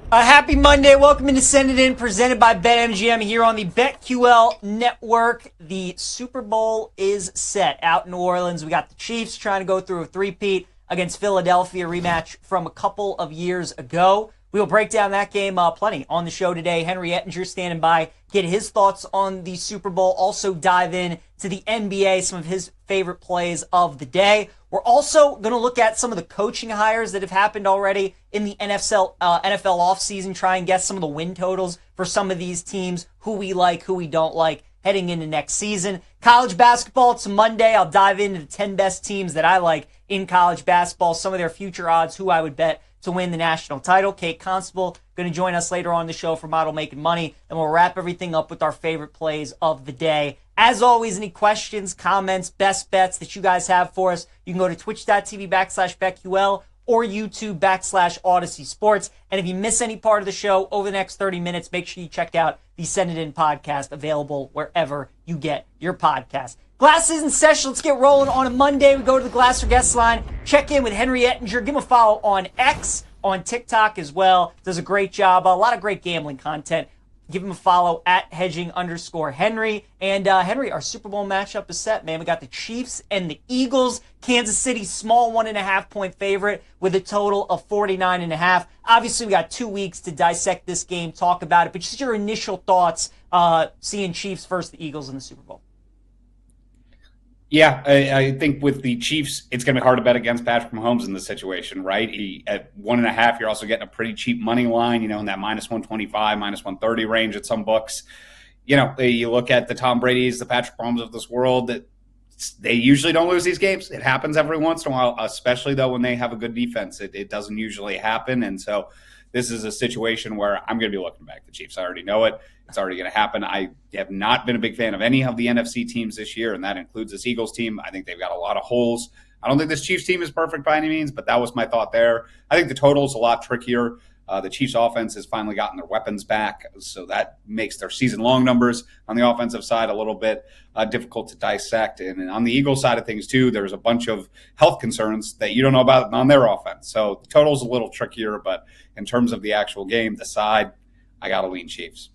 Happy Monday. Welcome into Send It In, presented by BetMGM here on the BetQL network. The Super Bowl is set out in New Orleans. We got the Chiefs trying to go through a three-peat against Philadelphia, rematch from a couple of years ago. We will break down that game plenty on the show today. Henry Ettinger standing by, get his thoughts on the Super Bowl. Also dive in to the NBA, some of his favorite plays of the day. We're also going to look at some of the coaching hires that have happened already in the NFL offseason, try and guess some of the win totals for some of these teams, who we like, who we don't like heading into next season. College basketball, it's Monday. I'll dive into the 10 best teams that I like in college basketball, some of their future odds, who I would bet to win the national title. Kate Constable going to join us later on the show for Model Making Money, and we'll wrap everything up with our favorite plays of the day. As always, any questions, comments, best bets that you guys have for us, you can go to twitch.tv/BetQL or YouTube.com/Odyssey Sports. And if you miss any part of the show over the next 30 minutes, make sure you check out the Send It In podcast, available wherever you get your podcast. Glass is in session. Let's get rolling on a Monday. We go to the Glass or Guest line, check in with Henry Ettinger. Give him a follow on X, on TikTok as well. Does a great job. A lot of great gambling content. Give him a follow at hedging_Henry. And Henry, our Super Bowl matchup is set, man. We got the Chiefs and the Eagles. Kansas City, small 1.5-point favorite with a total of 49.5. Obviously, we got 2 weeks to dissect this game, talk about it. But just your initial thoughts seeing Chiefs versus the Eagles in the Super Bowl. Yeah, I think with the Chiefs, it's going to be hard to bet against Patrick Mahomes in this situation, right? At 1.5, you're also getting a pretty cheap money line, in that -125, -130 range at some books. You look at the Tom Brady's, the Patrick Mahomes of this world, that they usually don't lose these games. It happens every once in a while, especially though when they have a good defense. It doesn't usually happen, and so this is a situation where I'm going to be looking back at the Chiefs. I already know it. It's already going to happen. I have not been a big fan of any of the NFC teams this year, and that includes this Eagles team. I think they've got a lot of holes. I don't think this Chiefs team is perfect by any means, but that was my thought there. I think the total is a lot trickier. The Chiefs offense has finally gotten their weapons back, so that makes their season-long numbers on the offensive side a little bit difficult to dissect. And on the Eagles side of things, too, there's a bunch of health concerns that you don't know about on their offense. So the total's a little trickier, but in terms of the actual game, the side, I got to lean Chiefs.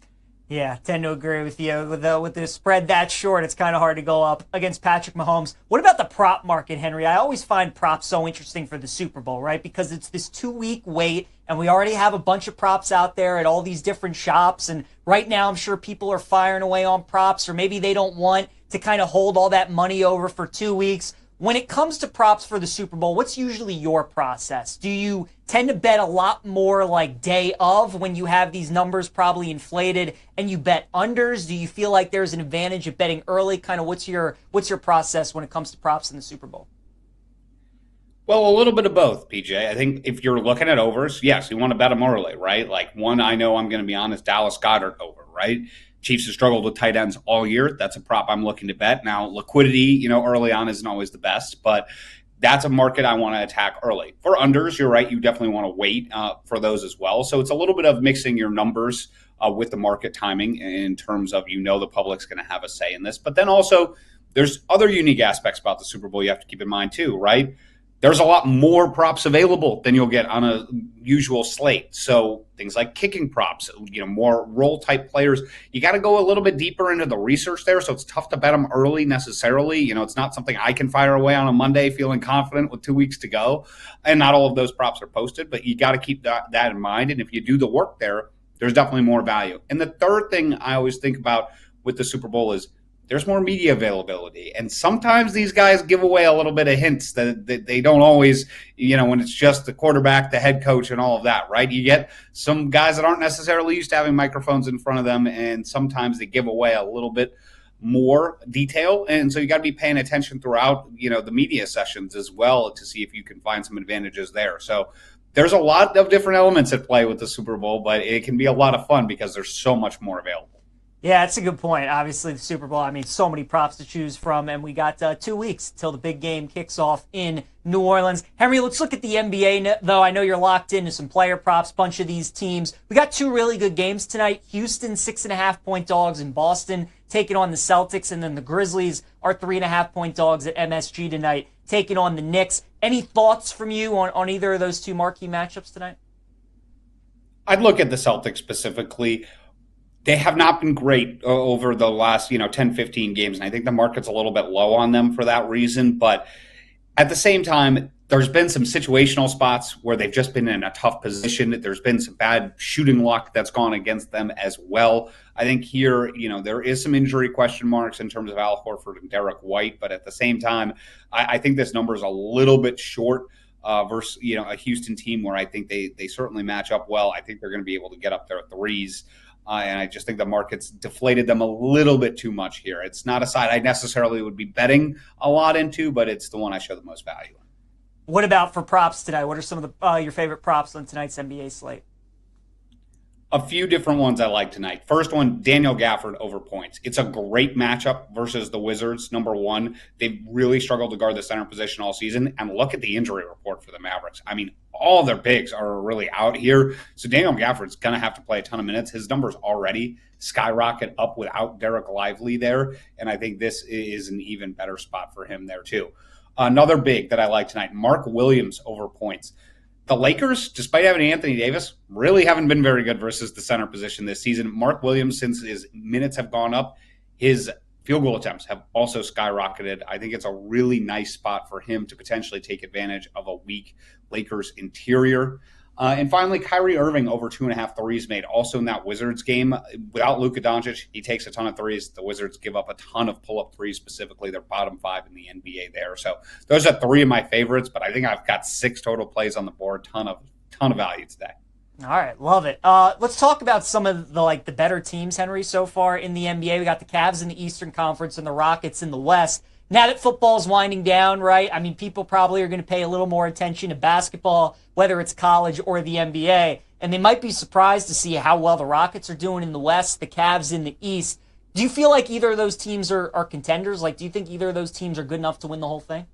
Yeah, tend to agree with you. With the spread that short, it's kind of hard to go up against Patrick Mahomes. What about the prop market, Henry? I always find props so interesting for the Super Bowl, right? Because it's this 2-week wait, and we already have a bunch of props out there at all these different shops. And right now, I'm sure people are firing away on props, or maybe they don't want to kind of hold all that money over for 2 weeks. When it comes to props for the Super Bowl, what's usually your process? Do you tend to bet a lot more like day of when you have these numbers probably inflated and you bet unders? Do you feel like there's an advantage of betting early? Kind of what's your process when it comes to props in the Super Bowl? Well, a little bit of both, PJ. I think if you're looking at overs, yes, you want to bet them early, right? Like one I know I'm going to be on is Dallas Goedert over, right? Chiefs have struggled with tight ends all year. That's a prop I'm looking to bet. Now, liquidity, early on isn't always the best, but that's a market I want to attack early. For unders, you're right. You definitely want to wait for those as well. So it's a little bit of mixing your numbers with the market timing in terms of, the public's going to have a say in this. But then also there's other unique aspects about the Super Bowl you have to keep in mind too, right? There's a lot more props available than you'll get on a usual slate. So things like kicking props, more role type players, you got to go a little bit deeper into the research there. So it's tough to bet them early necessarily. It's not something I can fire away on a Monday feeling confident with 2 weeks to go. And not all of those props are posted, but you got to keep that in mind. And if you do the work there, there's definitely more value. And the third thing I always think about with the Super Bowl is there's more media availability. And sometimes these guys give away a little bit of hints that they don't always, when it's just the quarterback, the head coach, and all of that, right? You get some guys that aren't necessarily used to having microphones in front of them, and sometimes they give away a little bit more detail. And so you got to be paying attention throughout, the media sessions as well to see if you can find some advantages there. So there's a lot of different elements at play with the Super Bowl, but it can be a lot of fun because there's so much more available. Yeah, that's a good point. Obviously, the Super Bowl, so many props to choose from, and we got 2 weeks till the big game kicks off in New Orleans. Henry, let's look at the NBA, though. I know you're locked into some player props, bunch of these teams. We got 2 really good games tonight. Houston, 6.5-point dogs in Boston, taking on the Celtics, and then the Grizzlies are 3.5-point dogs at MSG tonight, taking on the Knicks. Any thoughts from you on either of those 2 marquee matchups tonight? I'd look at the Celtics specifically. They have not been great over the last 10, 15 games, and I think the market's a little bit low on them for that reason. But at the same time, there's been some situational spots where they've just been in a tough position. There's been some bad shooting luck that's gone against them as well. I think here, there is some injury question marks in terms of Al Horford and Derek White, but at the same time, I think this number is a little bit short versus a Houston team where I think they certainly match up well. I think they're going to be able to get up their threes. And I just think the market's deflated them a little bit too much here. It's not a side I necessarily would be betting a lot into, but it's the one I show the most value in. What about for props tonight? What are some of your favorite props on tonight's NBA slate? A few different ones I like tonight. First one, Daniel Gafford over points. It's a great matchup versus the Wizards. Number one, they've really struggled to guard the center position all season. And look at the injury report for the Mavericks. I mean, all their bigs are really out here. So Daniel Gafford's going to have to play a ton of minutes. His numbers already skyrocket up without Derek Lively there. And I think this is an even better spot for him there too. Another big that I like tonight, Mark Williams over points. The Lakers, despite having Anthony Davis, really haven't been very good versus the center position this season. Mark Williams, since his minutes have gone up, his field goal attempts have also skyrocketed. I think it's a really nice spot for him to potentially take advantage of a weak Lakers interior. And finally, Kyrie Irving over 2.5 threes made, also in that Wizards game. Without Luka Doncic, he takes a ton of threes. The Wizards give up a ton of pull-up threes, specifically. They're bottom 5 in the NBA there. So those are 3 of my favorites, but I think I've got 6 total plays on the board. Ton of value today. All right, love it. Let's talk about some of the better teams, Henry, so far in the NBA. We got the Cavs in the Eastern Conference and the Rockets in the West. Now that football's winding down, right? I mean, people probably are going to pay a little more attention to basketball, whether it's college or the NBA. And they might be surprised to see how well the Rockets are doing in the West, the Cavs in the East. Do you feel like either of those teams are contenders? Like, do you think either of those teams are good enough to win the whole thing?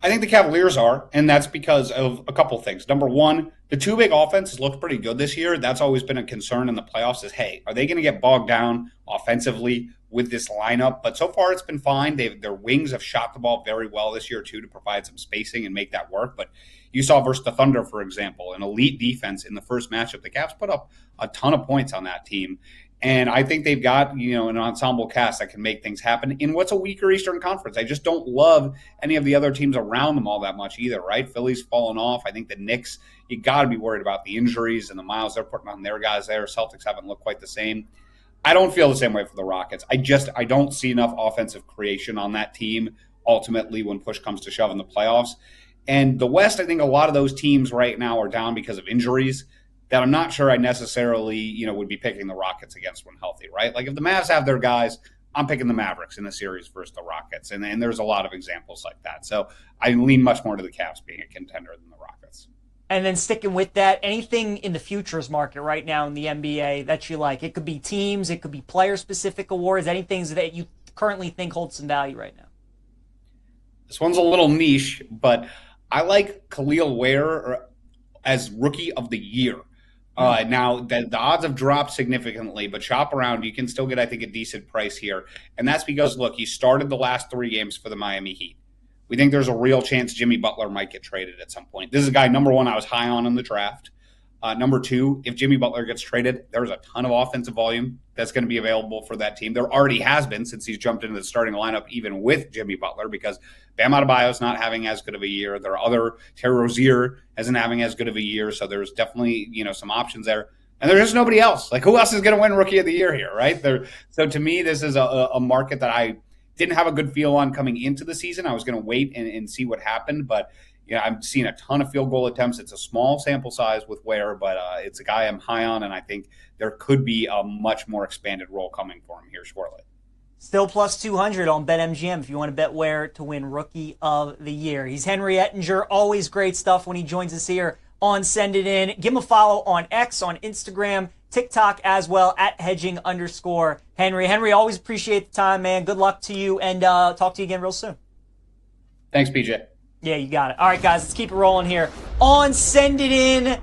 I think the Cavaliers are, and that's because of a couple things. Number one, the two big offenses looked pretty good this year. That's always been a concern in the playoffs is, hey, are they going to get bogged down offensively with this lineup? But so far it's been fine. Their wings have shot the ball very well this year, too, to provide some spacing and make that work. But you saw versus the Thunder, for example, an elite defense in the first matchup. The Cavs put up a ton of points on that team. And I think they've got, an ensemble cast that can make things happen in what's a weaker Eastern Conference. I just don't love any of the other teams around them all that much either, right? Philly's fallen off. I think the Knicks, you got to be worried about the injuries and the miles they're putting on their guys there. Celtics haven't looked quite the same. I don't feel the same way for the Rockets. I don't see enough offensive creation on that team ultimately when push comes to shove in the playoffs. And the West, I think a lot of those teams right now are down because of injuries that I'm not sure I necessarily, would be picking the Rockets against when healthy, right? Like if the Mavs have their guys, I'm picking the Mavericks in the series versus the Rockets. And there's a lot of examples like that. So I lean much more to the Cavs being a contender than the Rockets. And then sticking with that, anything in the futures market right now in the NBA that you like? It could be teams, it could be player-specific awards, anything that you currently think holds some value right now. This one's a little niche, but I like Khalil Ware as Rookie of the Year. Now, the odds have dropped significantly, but shop around. You can still get, I think, a decent price here. And that's because, look, he started the last 3 games for the Miami Heat. We think there's a real chance Jimmy Butler might get traded at some point. This is a guy, number one, I was high on in the draft. Number two, if Jimmy Butler gets traded, there's a ton of offensive volume that's going to be available for that team. There already has been since he's jumped into the starting lineup, even with Jimmy Butler, because Bam Adebayo's not having as good of a year. There are other Terry Rozier isn't having as good of a year, so there's definitely some options there. And there's just nobody else. Like, who else is going to win Rookie of the Year here, right? So to me, this is a market that I didn't have a good feel on coming into the season. I was going to wait and see what happened, but I'm seeing a ton of field goal attempts. It's a small sample size with Ware, but it's a guy I'm high on, and I think there could be a much more expanded role coming for him here shortly. Still plus 200 on BetMGM if you want to bet Ware to win Rookie of the Year. He's Henry Ettinger. Always great stuff when he joins us here on Send It In. Give him a follow on X, on Instagram, TikTok as well, at @hedging_Henry. Henry, always appreciate the time, man. Good luck to you, and talk to you again real soon. Thanks, PJ. Yeah, you got it. All right, guys, let's keep it rolling here. On Send It In,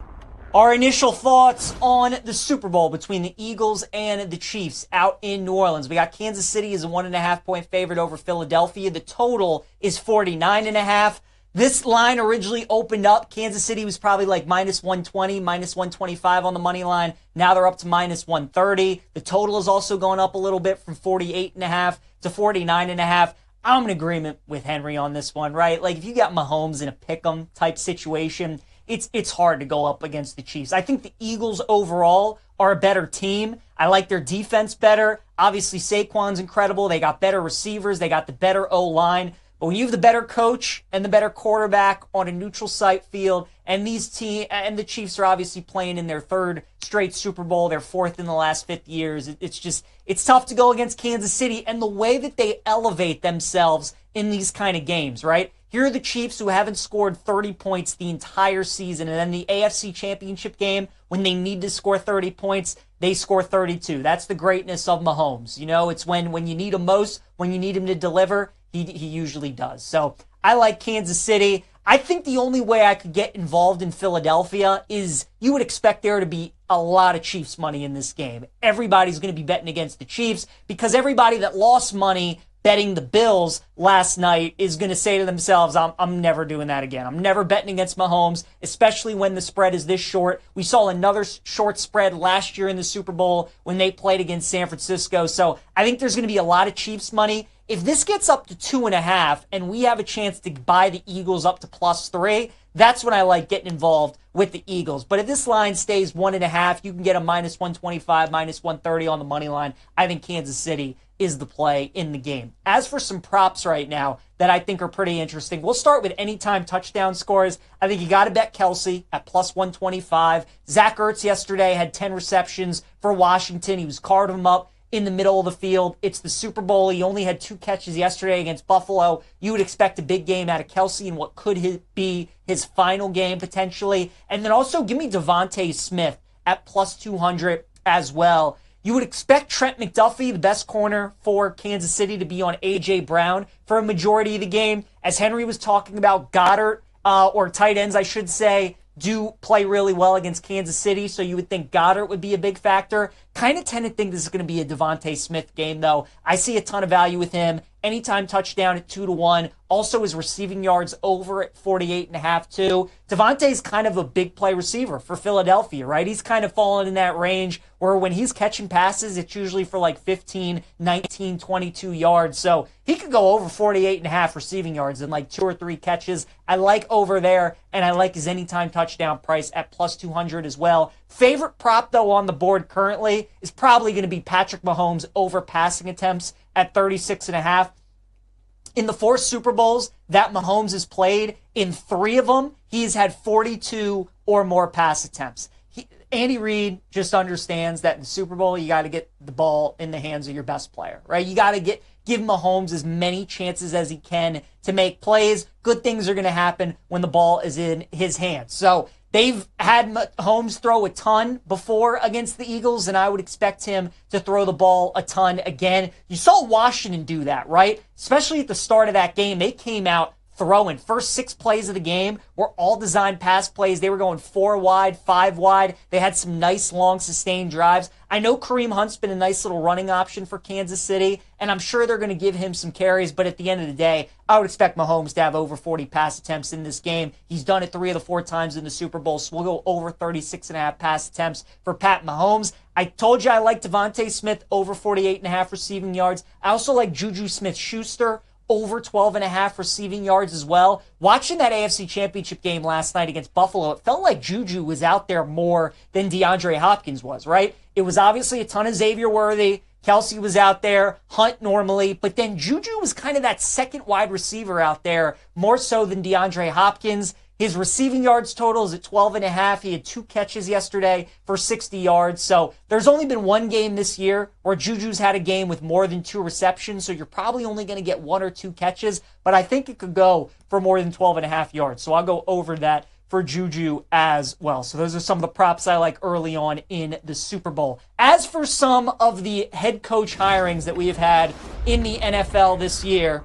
our initial thoughts on the Super Bowl between the Eagles and the Chiefs out in New Orleans. We got Kansas City as a 1.5-point favorite over Philadelphia. The total is 49.5. This line originally opened up. Kansas City was probably like minus 120, minus 125 on the money line. Now they're up to minus 130. The total is also going up a little bit from 48.5 to 49.5. I'm in agreement with Henry on this one, right? Like if you got Mahomes in a pick'em type situation, it's hard to go up against the Chiefs. I think the Eagles overall are a better team. I like their defense better. Obviously, Saquon's incredible. They got better receivers. They got the better O-line. But when you have the better coach and the better quarterback on a neutral site field, and the Chiefs are obviously playing in their third straight Super Bowl, they're fourth in the last 50 years. It's tough to go against Kansas City and the way that they elevate themselves in these kind of games, right? Here are the Chiefs who haven't scored 30 points the entire season, and then the AFC Championship game, when they need to score 30 points, they score 32. That's the greatness of Mahomes. You know, it's when you need him most, when you need him to deliver, he usually does. So I like Kansas City. I think the only way I could get involved in Philadelphia is you would expect there to be a lot of Chiefs money in this game. Everybody's going to be betting against the Chiefs because everybody that lost money betting the Bills last night is going to say to themselves, I'm never doing that again. I'm never betting against Mahomes, especially when the spread is this short. We saw another short spread last year in the Super Bowl when they played against San Francisco. So I think there's going to be a lot of Chiefs money. If this gets up to 2.5 and we have a chance to buy the Eagles up to +3, that's when I like getting involved with the Eagles. But if this line stays 1.5, you can get a minus 125, minus 130 on the money line. I think Kansas City is the play in the game. As for some props right now that I think are pretty interesting, we'll start with anytime touchdown scores. I think you got to bet Kelsey at +125. Zach Ertz yesterday had 10 receptions for Washington. He was carving them up in the middle of the field. It's the Super Bowl. He only had 2 catches yesterday against Buffalo. You would expect a big game out of Kelsey in what could be his final game potentially. And then also give me Devontae Smith at +200 as well. You would expect Trent McDuffie, the best corner for Kansas City, to be on A.J. Brown for a majority of the game. As Henry was talking about, Goddard, or tight ends, I should say, do play really well against Kansas City, so you would think Goddard would be a big factor. Kind of tend to think this is going to be a Devontae Smith game, though. I see a ton of value with him. Anytime touchdown at 2-1. Also, his receiving yards over at 48.5 too. Devontae's kind of a big play receiver for Philadelphia, right? He's kind of fallen in that range where when he's catching passes, it's usually for like 15, 19, 22 yards. So he could go over 48.5 receiving yards in like 2 or 3 catches. I like over there, and I like his anytime touchdown price at +200 as well. Favorite prop, though, on the board currently is probably going to be Patrick Mahomes over passing attempts at 36.5. In the 4 Super Bowls that Mahomes has played, in 3 of them, he's had 42 or more pass attempts. Andy Reid just understands that in the Super Bowl, you got to get the ball in the hands of your best player, right? You got to give Mahomes as many chances as he can to make plays. Good things are going to happen when the ball is in his hands. So they've had Mahomes throw a ton before against the Eagles, and I would expect him to throw the ball a ton again. You saw Washington do that, right? Especially at the start of that game. They came out throwing. First 6 plays of the game were all designed pass plays. They were going 4 wide, 5 wide. They had some nice, long, sustained drives. I know Kareem Hunt's been a nice little running option for Kansas City, and I'm sure they're going to give him some carries, but at the end of the day, I would expect Mahomes to have over 40 pass attempts in this game. He's done it 3 of the 4 times in the Super Bowl, so we'll go over 36.5 pass attempts for Pat Mahomes. I told you I like Devontae Smith over 48.5 receiving yards. I also like Juju Smith-Schuster over 12.5 receiving yards as well. Watching that AFC Championship game last night against Buffalo, it felt like Juju was out there more than DeAndre Hopkins was, right? It was obviously a ton of Xavier Worthy. Kelsey was out there, Hunt normally, but then Juju was kind of that second wide receiver out there, more so than DeAndre Hopkins. His receiving yards total is at 12.5. He had 2 catches yesterday for 60 yards. So there's only been 1 game this year where Juju's had a game with more than 2 receptions. So you're probably only going to get 1 or 2 catches, but I think it could go for more than 12.5 yards. So I'll go over that for Juju as well. So those are some of the props I like early on in the Super Bowl. As for some of the head coach hirings that we have had in the NFL this year,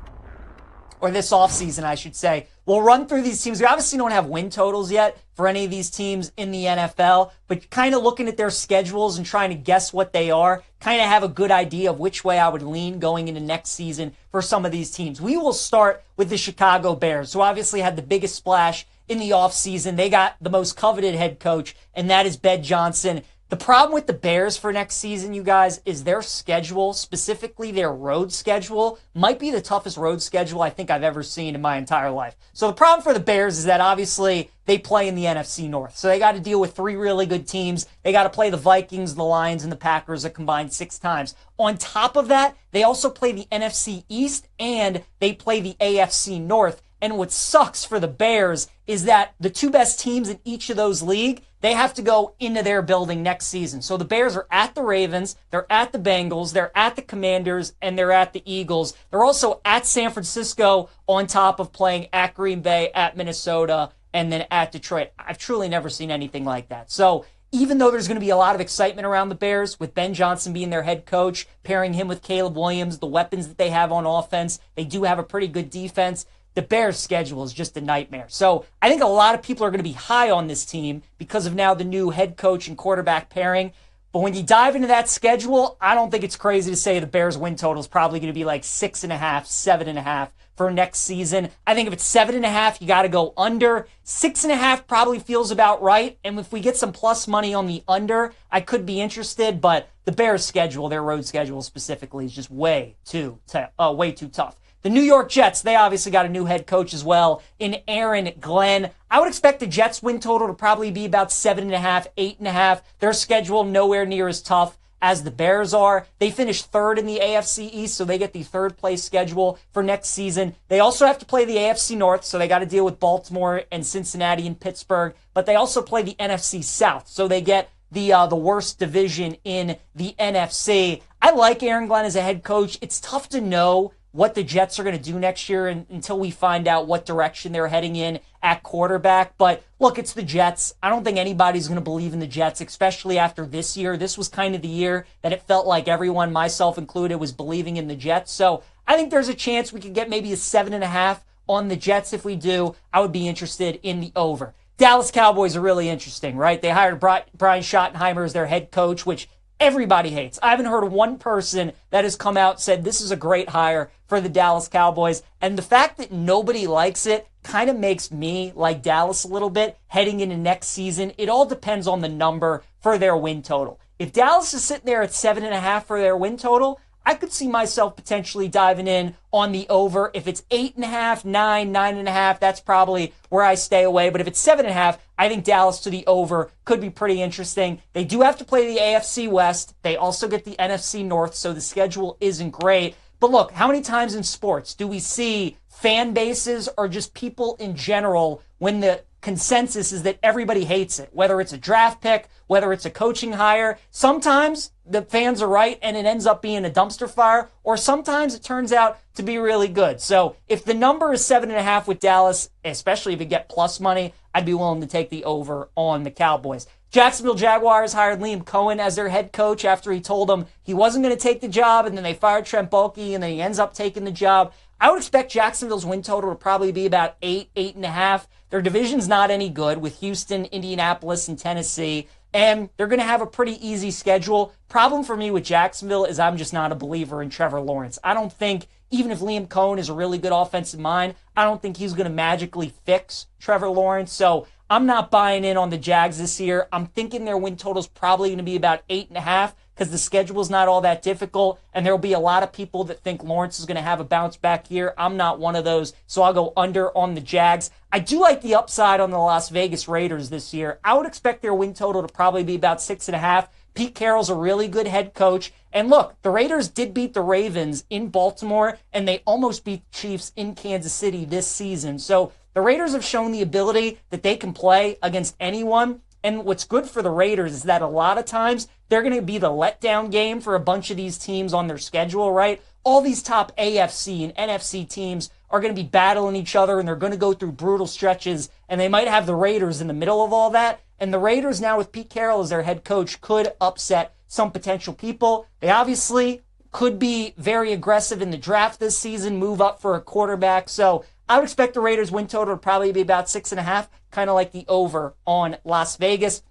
or this offseason, I should say, we'll run through these teams. We obviously don't have win totals yet for any of these teams in the NFL, but kind of looking at their schedules and trying to guess what they are, kind of have a good idea of which way I would lean going into next season for some of these teams. We will start with the Chicago Bears, who obviously had the biggest splash in the offseason. They got the most coveted head coach, and that is Ben Johnson. The problem with the Bears for next season, you guys, is their schedule, specifically their road schedule, might be the toughest road schedule I think I've ever seen in my entire life. So the problem for the Bears is that obviously they play in the NFC North. So they got to deal with 3 really good teams. They got to play the Vikings, the Lions, and the Packers a combined 6 times. On top of that, they also play the NFC East and they play the AFC North. And what sucks for the Bears is that the 2 best teams in each of those leagues, they have to go into their building next season. So the Bears are at the Ravens, they're at the Bengals, they're at the Commanders, and they're at the Eagles. They're also at San Francisco on top of playing at Green Bay, at Minnesota, and then at Detroit. I've truly never seen anything like that. So even though there's going to be a lot of excitement around the Bears, with Ben Johnson being their head coach, pairing him with Caleb Williams, the weapons that they have on offense, they do have a pretty good defense. The Bears' schedule is just a nightmare. So I think a lot of people are going to be high on this team because of now the new head coach and quarterback pairing. But when you dive into that schedule, I don't think it's crazy to say the Bears' win total is probably going to be like 6.5, 7.5 for next season. I think if it's 7.5, you got to go under. 6.5 probably feels about right. And if we get some plus money on the under, I could be interested. But the Bears' schedule, their road schedule specifically, is just way too tough. The New York Jets, they obviously got a new head coach as well in Aaron Glenn. I would expect the Jets win total to probably be about 7.5, 8.5. Their schedule nowhere near as tough as the Bears are. They finished 3rd in the AFC East, so they get the 3rd place schedule for next season. They also have to play the AFC North, so they got to deal with Baltimore and Cincinnati and Pittsburgh. But they also play the NFC South, so they get the worst division in the NFC. I like Aaron Glenn as a head coach. It's tough to know what the Jets are going to do next year until we find out what direction they're heading in at quarterback. But look, it's the Jets. I don't think anybody's going to believe in the Jets, especially after this year. This was kind of the year that it felt like everyone, myself included, was believing in the Jets. So I think there's a chance we could get maybe a 7.5 on the Jets. If we do, I would be interested in the over. Dallas Cowboys are really interesting, right? They hired Brian Schottenheimer as their head coach, which everybody hates. I haven't heard of one person that has come out and said this is a great hire for the Dallas Cowboys. And the fact that nobody likes it kind of makes me like Dallas a little bit heading into next season. It all depends on the number for their win total. If Dallas is sitting there at 7.5 for their win total, I could see myself potentially diving in on the over. If it's 8.5, 9, 9.5, that's probably where I stay away. But if it's 7.5, I think Dallas to the over could be pretty interesting. They do have to play the AFC West. They also get the NFC North, so the schedule isn't great. But look, how many times in sports do we see fan bases or just people in general when the consensus is that everybody hates it, whether it's a draft pick, whether it's a coaching hire? Sometimes the fans are right and it ends up being a dumpster fire, or sometimes it turns out to be really good. So if the number is 7.5 with Dallas, especially if you get plus money, I'd be willing to take the over on the Cowboys. Jacksonville Jaguars hired Liam Cohen as their head coach after he told them he wasn't going to take the job, and then they fired Trent Baalke, and then he ends up taking the job. I would expect Jacksonville's win total to probably be about 8, 8.5. Their division's not any good with Houston, Indianapolis, and Tennessee, and they're going to have a pretty easy schedule. Problem for me with Jacksonville is I'm just not a believer in Trevor Lawrence. I don't think, even if Liam Cohen is a really good offensive mind, I don't think he's going to magically fix Trevor Lawrence. So I'm not buying in on the Jags this year. I'm thinking their win total is probably going to be about 8.5 because the schedule's not all that difficult, and there'll be a lot of people that think Lawrence is going to have a bounce back year. I'm not one of those, so I'll go under on the Jags. I do like the upside on the Las Vegas Raiders this year. I would expect their win total to probably be about 6.5. Pete Carroll's a really good head coach. And look, the Raiders did beat the Ravens in Baltimore, and they almost beat the Chiefs in Kansas City this season. So the Raiders have shown the ability that they can play against anyone. And what's good for the Raiders is that a lot of times they're going to be the letdown game for a bunch of these teams on their schedule, right? All these top AFC and NFC teams are going to be battling each other, and they're going to go through brutal stretches, and they might have the Raiders in the middle of all that. And the Raiders now with Pete Carroll as their head coach could upset some potential people. They obviously could be very aggressive in the draft this season, move up for a quarterback. So I would expect the Raiders win total to probably be about 6.5, kind of like the over on Las Vegas.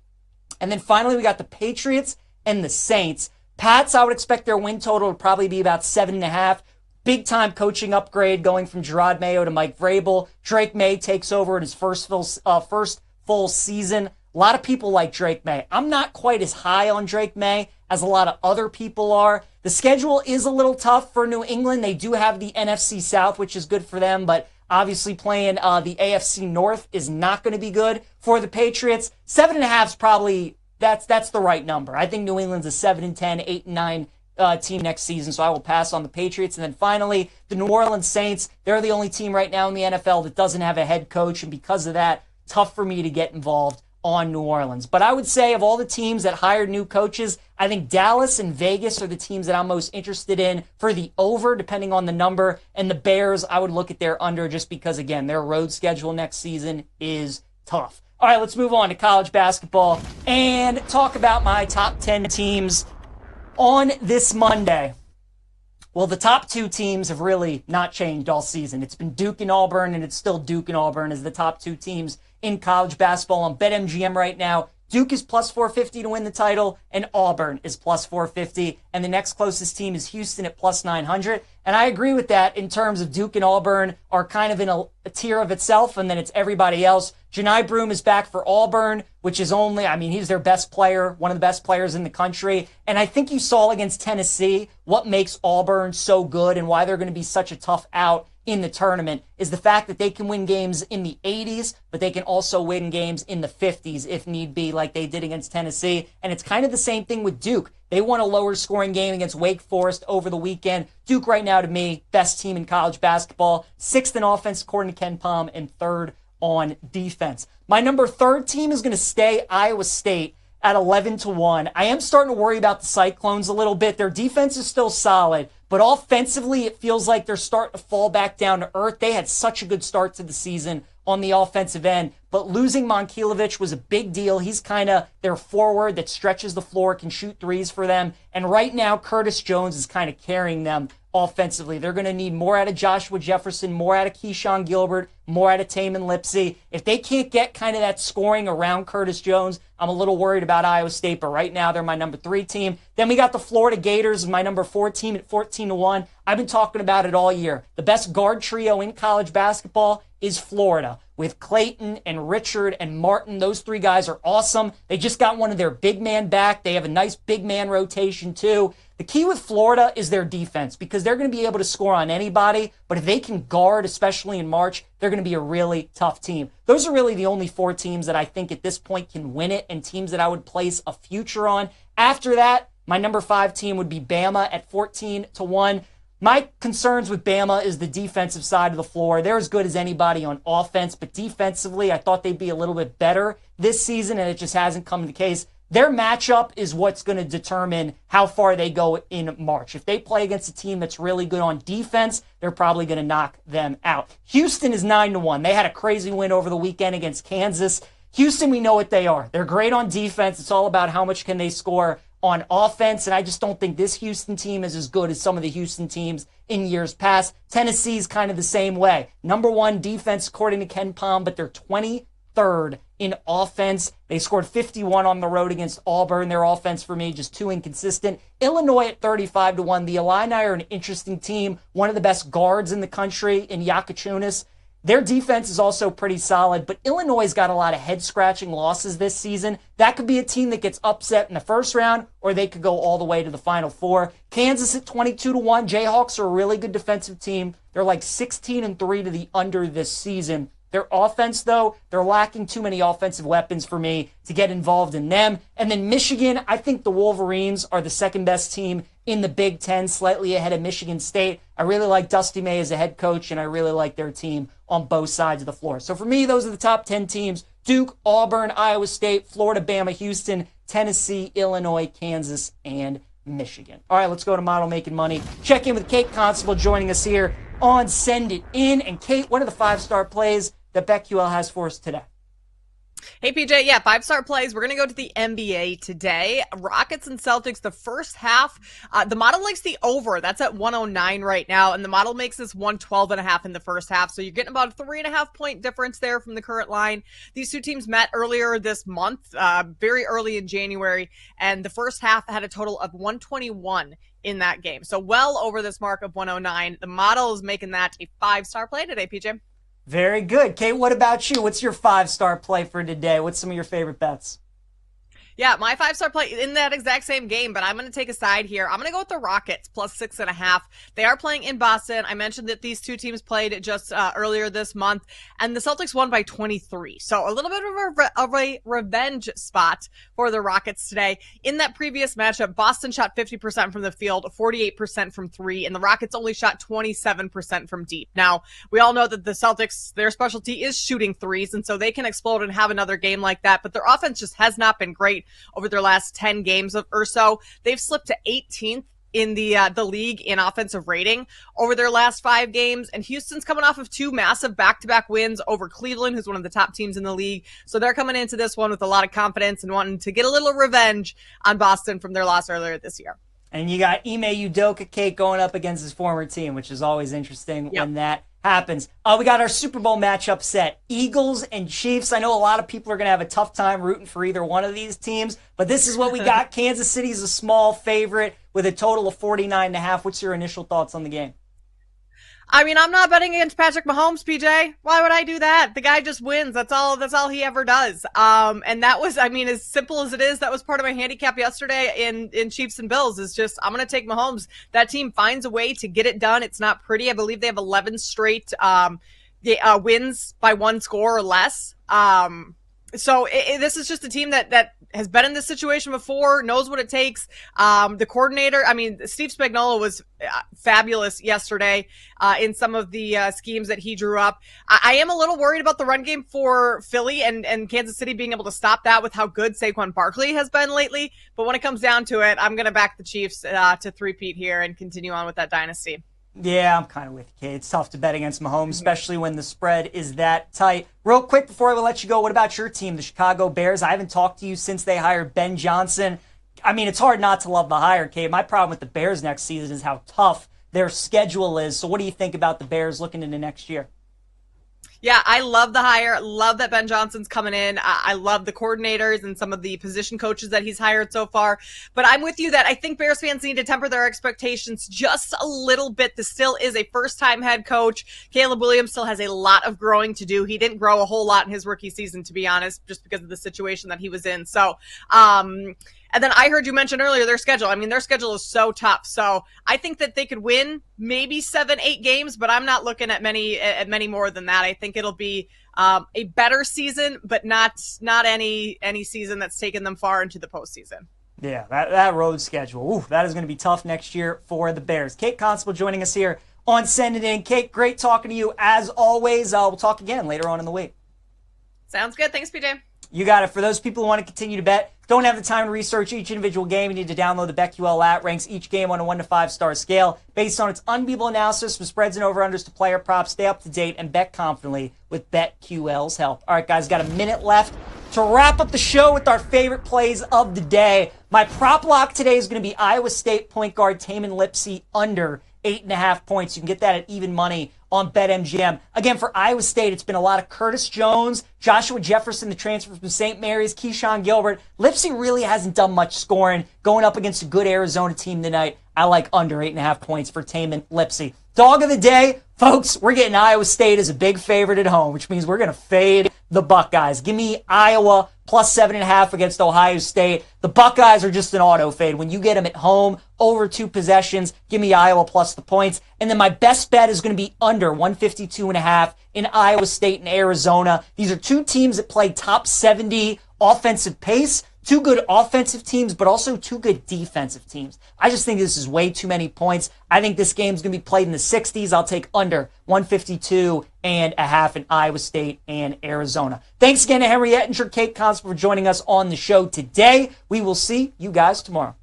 And then finally, we got the Patriots and the Saints. Pats, I would expect their win total to probably be about 7.5. Big time coaching upgrade going from Gerard Mayo to Mike Vrabel. Drake May takes over in his first full season. A lot of people like Drake May. I'm not quite as high on Drake May as a lot of other people are. The schedule is a little tough for New England. They do have the NFC South, which is good for them, but obviously playing the AFC North is not going to be good for the Patriots. 7.5 is probably, that's the right number. I think New England's a 7-10, 8-9 team next season, so I will pass on the Patriots. And then finally, the New Orleans Saints. They're the only team right now in the NFL that doesn't have a head coach, and because of that, tough for me to get involved on New Orleans. But I would say of all the teams that hired new coaches, I think Dallas and Vegas are the teams that I'm most interested in for the over, depending on the number. And the Bears, I would look at their under just because, again, their road schedule next season is tough. All right, let's move on to college basketball and talk about my top 10 teams on this Monday. Well, the top two teams have really not changed all season. It's been Duke and Auburn, and it's still Duke and Auburn as the top two teams in college basketball. On BetMGM right now, Duke is plus 450 to win the title, and Auburn is plus 450. And the next closest team is Houston at plus 900. And I agree with that in terms of Duke and Auburn are kind of in a tier of itself, and then it's everybody else. Janai Broome is back for Auburn, which is he's their best player, one of the best players in the country. And I think you saw against Tennessee what makes Auburn so good and why they're going to be such a tough out in the tournament is the fact that they can win games in the 80s, but they can also win games in the 50s if need be, like they did against Tennessee. And it's kind of the same thing with Duke. They won a lower scoring game against Wake Forest over the weekend. Duke right now, to me, best team in college basketball. 6th in offense, according to Ken Pom, and 3rd on defense. My number 3rd team is going to stay Iowa State at 11-1. I am starting to worry about the Cyclones a little bit. Their defense is still solid, but offensively, it feels like they're starting to fall back down to earth. They had such a good start to the season on the offensive end, but losing Monkielewicz was a big deal. He's kind of their forward that stretches the floor, can shoot threes for them, and right now, Curtis Jones is kind of carrying them offensively. They're going to need more out of Joshua Jefferson, more out of Keyshawn Gilbert, more out of Tamin Lipsey. If they can't get kind of that scoring around Curtis Jones, I'm a little worried about Iowa State, but right now they're my number 3 team. Then we got the Florida Gators, my number 4 team at 14-1. I've been talking about it all year. The best guard trio in college basketball is Florida, with Clayton and Richard and Martin. Those 3 guys are awesome. They just got one of their big man back. They have a nice big man rotation too. The key with Florida is their defense because they're going to be able to score on anybody, but if they can guard, especially in March, they're going to be a really tough team. Those are really the only 4 teams that I think at this point can win it and teams that I would place a future on. After that, my number 5 team would be Bama at 14-1. My concerns with Bama is the defensive side of the floor. They're as good as anybody on offense, but defensively, I thought they'd be a little bit better this season, and it just hasn't come to the case. Their matchup is what's going to determine how far they go in March. If they play against a team that's really good on defense, they're probably going to knock them out. Houston is 9-1. They had a crazy win over the weekend against Kansas. Houston, we know what they are. They're great on defense. It's all about how much can they score on offense, and I just don't think this Houston team is as good as some of the Houston teams in years past. Tennessee's kind of the same way. Number 1 defense, according to Ken Pom, but they're 23rd in offense. They scored 51 on the road against Auburn. Their offense, for me, just too inconsistent. Illinois at 35-1. The Illini are an interesting team. One of the best guards in the country in Yakachunas. Their defense is also pretty solid, but Illinois got a lot of head-scratching losses this season. That could be a team that gets upset in the first round, or they could go all the way to the Final Four. Kansas at 22-1. Jayhawks are a really good defensive team. They're like 16-3 to the under this season. Their offense, though, they're lacking too many offensive weapons for me to get involved in them. And then Michigan, I think the Wolverines are the second best team in the Big Ten, slightly ahead of Michigan State. I really like Dusty May as a head coach, and I really like their team on both sides of the floor. So for me, those are the top 10 teams: Duke, Auburn, Iowa State, Florida, Bama, Houston, Tennessee, Illinois, Kansas, and Michigan. All right, let's go to Model Making Money. Check in with Kate Constable joining us here on Send It In. And Kate, what are the 5-star plays that BetQL has for us today? Hey, PJ. Yeah, five-star plays. We're going to go to the NBA today. Rockets and Celtics, the first half. The model likes the over. That's at 109 right now, and the model makes this 112.5 in the first half. So you're getting about a 3.5 point difference there from the current line. These two teams met earlier this month, very early in January, and the first half had a total of 121 in that game. So well over this mark of 109. The model is making that a five-star play today, PJ. Very good. Kate, what about you? What's your five-star play for today? What's some of your favorite bets? Yeah, my five-star play in that exact same game, but I'm going to take a side here. I'm going to go with the Rockets plus 6.5. They are playing in Boston. I mentioned that these two teams played just earlier this month, and the Celtics won by 23. So a little bit of a revenge spot for the Rockets today. In that previous matchup, Boston shot 50% from the field, 48% from three, and the Rockets only shot 27% from deep. Now, we all know that the Celtics, their specialty is shooting threes, and so they can explode and have another game like that, but their offense just has not been great over their last 10 games or so. They've slipped to 18th in the league in offensive rating over their last 5 games. And Houston's coming off of 2 massive back-to-back wins over Cleveland, who's one of the top teams in the league. So they're coming into this one with a lot of confidence and wanting to get a little revenge on Boston from their loss earlier this year. And you got Ime Udoka, Kate, going up against his former team, which is always interesting when that happens. We got our Super Bowl matchup set. Eagles and Chiefs. I know a lot of people are going to have a tough time rooting for either one of these teams, but this is what we got. Kansas City's a small favorite with a total of 49.5. What's your initial thoughts on the game? I mean, I'm not betting against Patrick Mahomes, PJ. Why would I do that? The guy just wins. That's all he ever does. And that was, I mean, as simple as it is, that was part of my handicap yesterday in Chiefs and Bills is just, I'm going to take Mahomes. That team finds a way to get it done. It's not pretty. I believe they have 11 straight, wins by 1 score or less. So this is just a team that has been in this situation before, knows what it takes. The coordinator, I mean, Steve Spagnuolo was fabulous yesterday in some of the schemes that he drew up. I am a little worried about the run game for Philly and Kansas City being able to stop that with how good Saquon Barkley has been lately. But when it comes down to it, I'm going to back the Chiefs to three-peat here and continue on with that dynasty. Yeah, I'm kind of with you, Kate. It's tough to bet against Mahomes, especially when the spread is that tight. Real quick before I let you go, what about your team, the Chicago Bears? I haven't talked to you since they hired Ben Johnson. I mean, it's hard not to love the hire, Kate. My problem with the Bears next season is how tough their schedule is. So what do you think about the Bears looking into next year? Yeah, I love the hire. Love that Ben Johnson's coming in. I love the coordinators and some of the position coaches that he's hired so far. But I'm with you that I think Bears fans need to temper their expectations just a little bit. This still is a first-time head coach. Caleb Williams still has a lot of growing to do. He didn't grow a whole lot in his rookie season, to be honest, just because of the situation that he was in. So, and then I heard you mention earlier their schedule. I mean, their schedule is so tough. So I think that they could win maybe 7-8 games, but I'm not looking at many more than that. I think it'll be a better season, but not any season that's taken them far into the postseason. Yeah, that road schedule. Ooh, that is going to be tough next year for the Bears. Kate Constable joining us here on Send It In. Kate, great talking to you as always. We'll talk again later on in the week. Sounds good. Thanks, PJ. You got it. For those people who want to continue to bet, don't have the time to research each individual game, you need to download the BetQL app. Ranks each game on a 1 to 5 star scale based on its unbeatable analysis from spreads and over-unders to player props. Stay up to date and bet confidently with BetQL's help. All right, guys, got a minute left to wrap up the show with our favorite plays of the day. My prop lock today is going to be Iowa State point guard Tamin Lipsey under 8.5 points. You can get that at even money on BetMGM. Again, for Iowa State, it's been a lot of Curtis Jones, Joshua Jefferson, the transfer from St. Mary's, Keyshawn Gilbert. Lipsey really hasn't done much scoring going up against a good Arizona team tonight. I like under 8.5 points for Tamin Lipsey. Dog of the day, folks, we're getting Iowa State as a big favorite at home, which means we're going to fade the Buckeyes. Give me Iowa plus 7.5 against Ohio State. The Buckeyes are just an auto fade. When you get them at home, over 2 possessions, give me Iowa plus the points. And then my best bet is going to be under 152.5 in Iowa State and Arizona. These are 2 teams that play top 70 offensive pace. 2 good offensive teams, but also 2 good defensive teams. I just think this is way too many points. I think this game's going to be played in the 60s. I'll take under 152.5 in Iowa State and Arizona. Thanks again to Henry Ettinger, Kate Constable for joining us on the show today. We will see you guys tomorrow.